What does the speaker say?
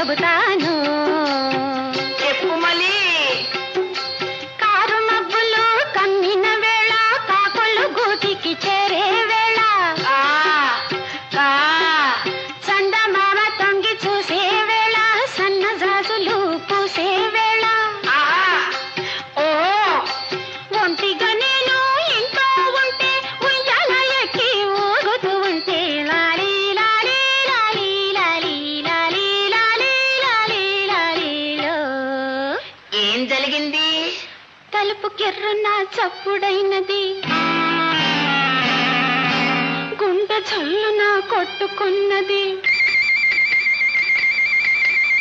చెబుతాను. చెప్పు మళ్ళీ. కారు మబ్బులు కమ్మిన వేళ, కాకులు గూటికి చేరే వేళ, చందమామ తొంగి చూసే వేళ, సన్నజాజులు పూసే వేళ, ఓ ఒంటిగా నేను ఇంట్లో ఉంటే, ఉయ్యాల ఎక్కి ఊగుతూ ఉంటే, లాలీ లాలీ లాలీ లాలీ లాలీ లాలీ లాలీ లాలీలో. ఏం జరిగింది? తలుపు కిర్రున చప్పుడైనది, గుండె జల్లున కొట్టుకున్నది.